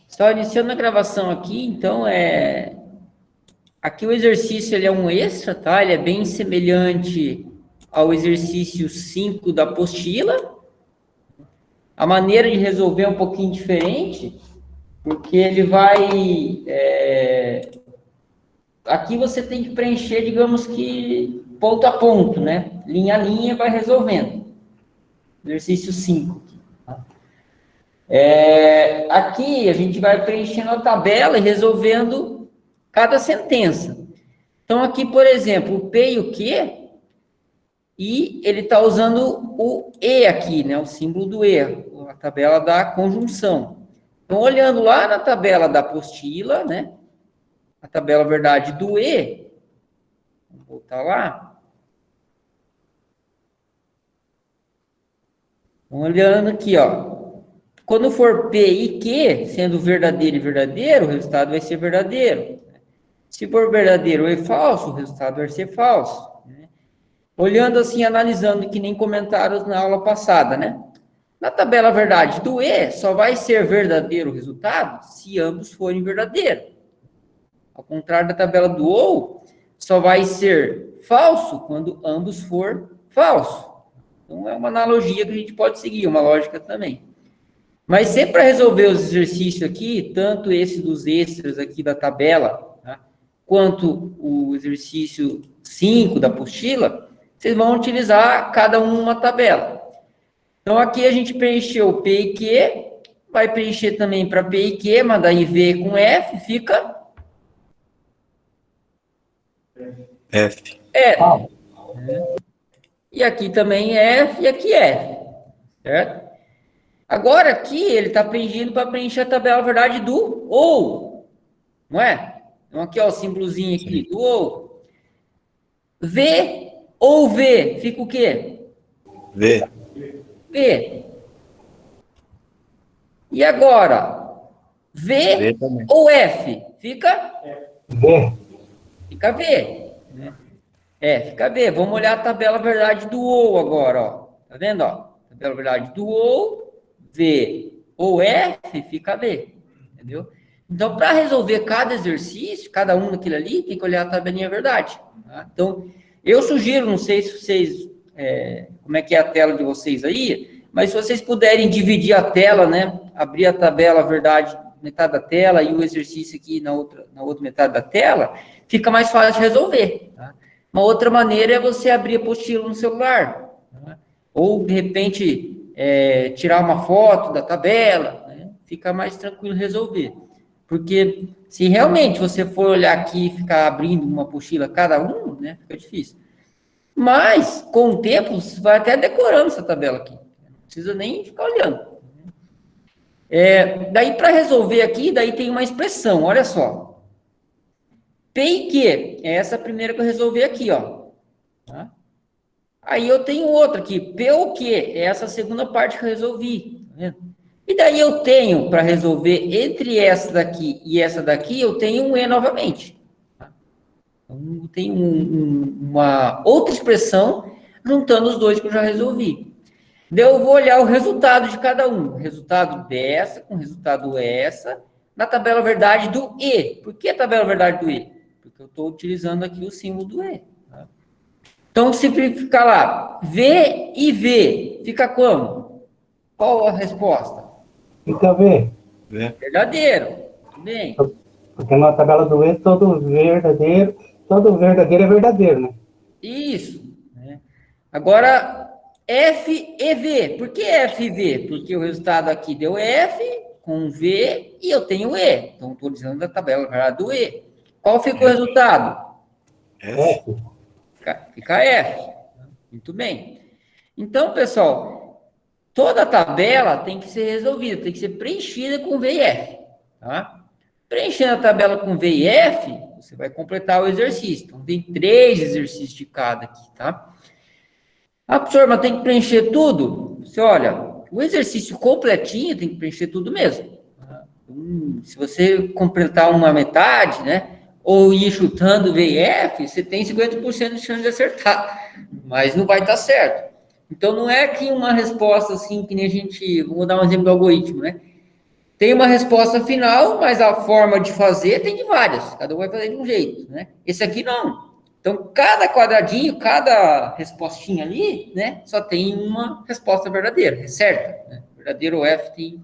Só iniciando a gravação aqui, então, aqui o exercício ele é um extra, tá? Ele é bem semelhante ao exercício 5 da apostila. A maneira de resolver é um pouquinho diferente, porque ele vai... aqui você tem que preencher, digamos que, ponto a ponto, né? Linha a linha, vai resolvendo. Exercício 5. Aqui a gente vai preenchendo a tabela e resolvendo cada sentença. Então, aqui, por exemplo, o P e o Q, e ele está usando o E aqui, né? O símbolo do E, a tabela da conjunção. Então, olhando lá na tabela da apostila, né? A tabela, verdade, do E, vamos voltar lá. Olhando aqui, ó. Quando for P e Q, sendo verdadeiro e verdadeiro, o resultado vai ser verdadeiro. Se for verdadeiro e falso, o resultado vai ser falso. Olhando assim, analisando, que nem comentaram na aula passada, né? Na tabela verdade do E, só vai ser verdadeiro o resultado se ambos forem verdadeiros. Ao contrário da tabela do OU, só vai ser falso quando ambos for falso. Então, é uma analogia que a gente pode seguir, uma lógica também. Mas sempre para resolver os exercícios aqui, tanto esse dos extras aqui da tabela, tá? Quanto o exercício 5 da apostila, vocês vão utilizar cada uma tabela. Então, aqui a gente preencheu P e Q, vai preencher também para P e Q, mas daí V com F fica... F. F. E aqui também F e aqui F. Certo? Agora aqui ele está pedindo para preencher a tabela verdade do OU. Não é? Então aqui, ó, o símbolozinho aqui do OU. V ou V, fica o quê? V. V. E agora? V também. ou F? Fica? V. Fica V. Fica V. Vamos olhar a tabela verdade do OU agora, ó. Tá vendo, ó? Tabela verdade do OU, V ou F, fica V. Entendeu? Então, para resolver cada exercício, cada um daquilo ali, tem que olhar a tabelinha verdade. Tá? Então, eu sugiro, não sei se vocês... como é que é a tela de vocês aí, mas se vocês puderem dividir a tela, né? Abrir a tabela verdade, metade da tela, e o exercício aqui na outra metade da tela, fica mais fácil de resolver. Tá? Uma outra maneira é você abrir a apostila no celular. Tá? Ou, de repente, tirar uma foto da tabela, né? Fica mais tranquilo resolver. Porque se realmente você for olhar aqui e ficar abrindo uma apostila cada um, né? Fica difícil. Mas, com o tempo, você vai até decorando essa tabela aqui. Não precisa nem ficar olhando. Daí, para resolver aqui, daí tem uma expressão, olha só. P e Q, é essa primeira que eu resolvi aqui, ó. Tá? Aí eu tenho outra aqui, P ou Q, é essa segunda parte que eu resolvi. Tá vendo? E daí eu tenho, para resolver entre essa daqui e essa daqui, eu tenho um E novamente. Então, tem uma outra expressão juntando os dois que eu já resolvi. Daí eu vou olhar o resultado de cada um. O resultado dessa com o resultado essa, na tabela verdade do E. Por que a tabela verdade do E? Porque eu estou utilizando aqui o símbolo do E. Tá? Então, se ficar lá, V e V, fica como? Qual a resposta? Fica V. V. Verdadeiro. Tudo bem. Porque na tabela do E, todo verdadeiro é verdadeiro, né? Isso. Agora, F e V. Por que F e V? Porque o resultado aqui deu F com V e eu tenho E. Então, estou dizendo da tabela verdade do E. Qual ficou o resultado? F. Fica F. Muito bem. Então, pessoal, toda a tabela tem que ser resolvida, tem que ser preenchida com V e F. Tá? Preenchendo a tabela com V e F, você vai completar o exercício. Então, tem 3 exercícios de cada aqui, tá? Ah, professor, mas tem que preencher tudo? Você olha, o exercício completinho tem que preencher tudo mesmo. Se você completar uma metade, né? Ou ir chutando V e F, você tem 50% de chance de acertar. mas não vai estar certo. Então, não é que uma resposta assim, que nem a gente... Vou dar um exemplo do algoritmo, né? Tem uma resposta final, mas a forma de fazer tem de várias. Cada um vai fazer de um jeito, né? Esse aqui não. Então, cada quadradinho, cada respostinha ali, né? Só tem uma resposta verdadeira, certa. Né? Verdadeiro ou F tem,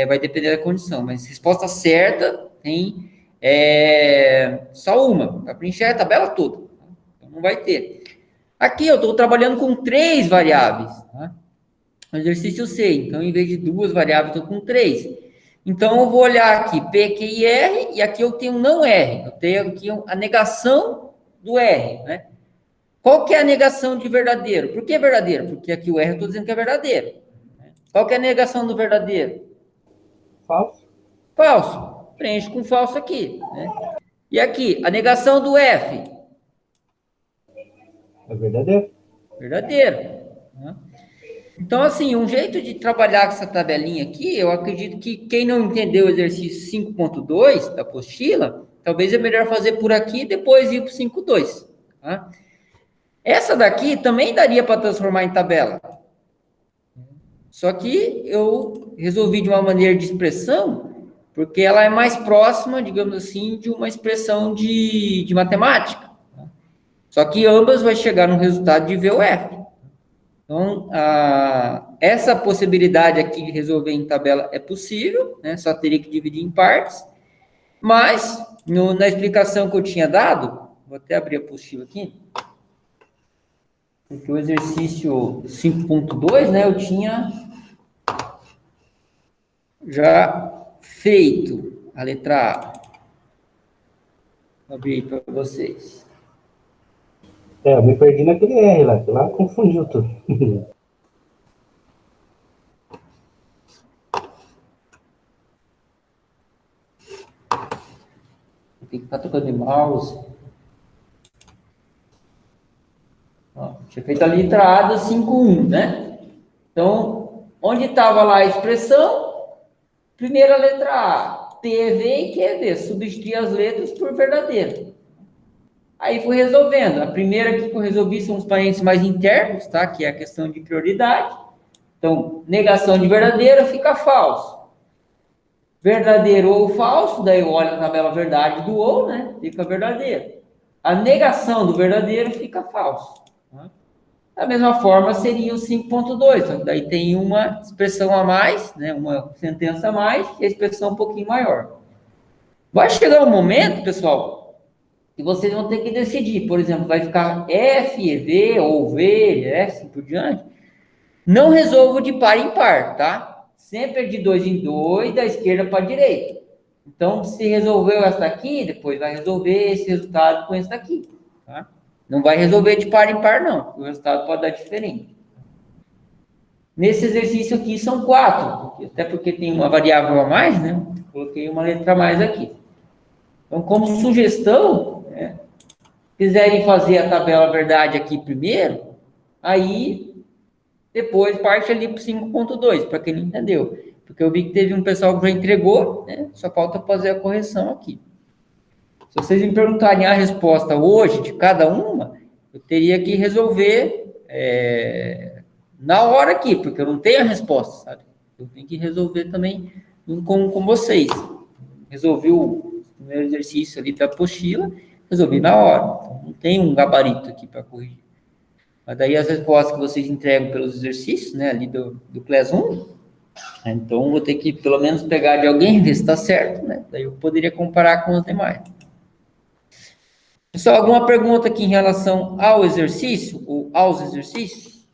vai depender da condição. Mas resposta certa tem só uma. Para preencher a tabela toda. Então, não vai ter. Aqui eu estou trabalhando com 3 variáveis. Tá? No exercício C. Então, em vez de 2 variáveis, estou com 3. Então, eu vou olhar aqui P, Q e R, e aqui eu tenho não R. Eu tenho aqui a negação do R, né? Qual que é a negação de verdadeiro? Por que verdadeiro? Porque aqui o R eu estou dizendo que é verdadeiro. Qual que é a negação do verdadeiro? Falso. Falso. Preenche com falso aqui, né? E aqui, a negação do F? É verdadeiro. Verdadeiro. Né? Então, assim, um jeito de trabalhar com essa tabelinha aqui, eu acredito que quem não entendeu o exercício 5.2 da apostila, talvez é melhor fazer por aqui e depois ir para o 5.2. Tá? Essa daqui também daria para transformar em tabela. Só que eu resolvi de uma maneira de expressão, porque ela é mais próxima, digamos assim, de uma expressão de matemática. Só que ambas vai chegar no resultado de V ou F. Então, essa possibilidade aqui de resolver em tabela é possível, né? Só teria que dividir em partes. Mas, na explicação que eu tinha dado, vou até abrir a apostila aqui, porque o exercício 5.2, né, eu tinha já feito a letra A. Vou abrir para vocês. Eu me perdi naquele R lá, que lá confundiu tudo. Tem que ficar tocando de mouse. Ó, tinha feito a letra A do 5.1, né? Então, onde estava lá a expressão? Primeira letra A, PV e QV. Substituir as letras por verdadeiro. Aí fui resolvendo. A primeira que eu resolvi são os parênteses mais internos, tá? Que é a questão de prioridade. Então, negação de verdadeiro fica falso. Verdadeiro ou falso, daí eu olho a tabela verdade do ou, né? Fica verdadeiro. A negação do verdadeiro fica falso. Tá? Da mesma forma, seria o 5.2. Então, daí tem uma expressão a mais, né? Uma sentença a mais, e a expressão um pouquinho maior. Vai chegar um momento, pessoal, que vocês vão ter que decidir. Por exemplo, vai ficar F, V, ou V, assim por diante. Não resolvo de par em par, tá? Sempre é de 2 em 2, da esquerda para a direita. Então, se resolveu essa daqui, depois vai resolver esse resultado com esse daqui, tá? Não vai resolver de par em par, não. O resultado pode dar diferente. Nesse exercício aqui são 4, até porque tem uma variável a mais, né? Coloquei uma letra a mais aqui. Então, como sugestão, né, quiserem fazer a tabela verdade aqui primeiro, aí depois parte ali para o 5.2, para quem não entendeu. Porque eu vi que teve um pessoal que já entregou, né? Só falta fazer a correção aqui. Se vocês me perguntarem a resposta hoje de cada uma, eu teria que resolver na hora aqui, porque eu não tenho a resposta, sabe? Eu tenho que resolver também com vocês. Resolvi o primeiro exercício ali da apostila, resolvi na hora. Então, não tem um gabarito aqui para corrigir. Mas daí as respostas que vocês entregam pelos exercícios, né, ali do Class 1, então vou ter que pelo menos pegar de alguém, ver se está certo, né? Daí eu poderia comparar com os demais. Pessoal, alguma pergunta aqui em relação ao exercício ou aos exercícios?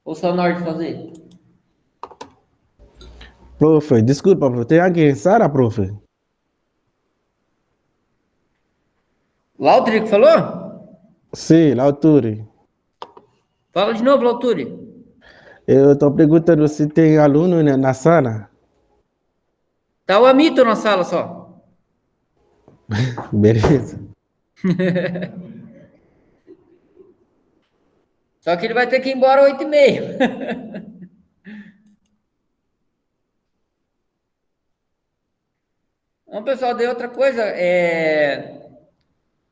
Ou só na hora de fazer? Profe, desculpa, profe. Tem alguém, Sara, profe? Lautri que falou? Sim, Lauturi. Fala de novo, Lautri. Eu estou perguntando se tem aluno na sala. Tá o Amito na sala só. Beleza. Só que ele vai ter que ir embora às 8h30. Então, pessoal, daí outra coisa,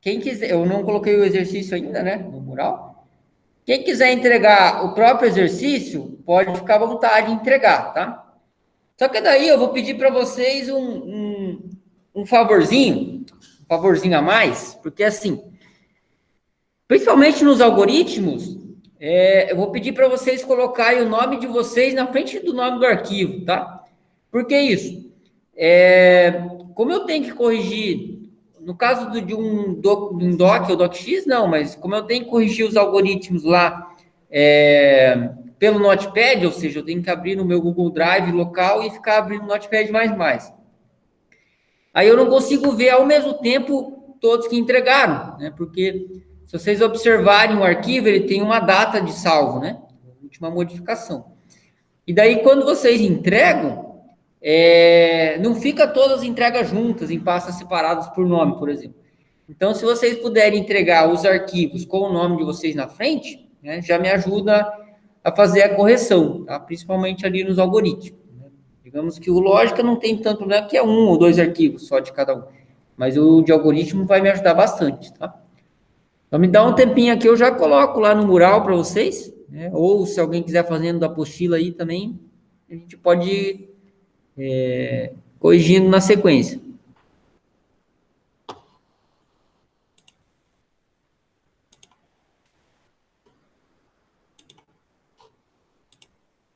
quem quiser, eu não coloquei o exercício ainda, né, no mural. Quem quiser entregar o próprio exercício, pode ficar à vontade de entregar, tá? Só que daí eu vou pedir para vocês um favorzinho a mais, porque assim, principalmente nos algoritmos, eu vou pedir para vocês colocarem o nome de vocês na frente do nome do arquivo, tá? Por que isso? Como eu tenho que corrigir, no caso de um doc ou docx, não, mas como eu tenho que corrigir os algoritmos lá pelo Notepad, ou seja, eu tenho que abrir no meu Google Drive local e ficar abrindo o Notepad mais. Aí eu não consigo ver ao mesmo tempo todos que entregaram, né? Porque se vocês observarem o arquivo, ele tem uma data de salvo, né? Última modificação. E daí, quando vocês entregam, não fica todas as entregas juntas, em pastas separadas por nome, por exemplo. Então, se vocês puderem entregar os arquivos com o nome de vocês na frente, né, já me ajuda a fazer a correção, tá? Principalmente ali nos algoritmos. Né? Digamos que o lógica não tem tanto, né, que é 1 ou 2 arquivos só de cada um. Mas o de algoritmo vai me ajudar bastante, tá? Então, me dá um tempinho aqui, eu já coloco lá no mural para vocês, né? Ou se alguém quiser fazendo da apostila aí também, a gente pode ir corrigindo na sequência.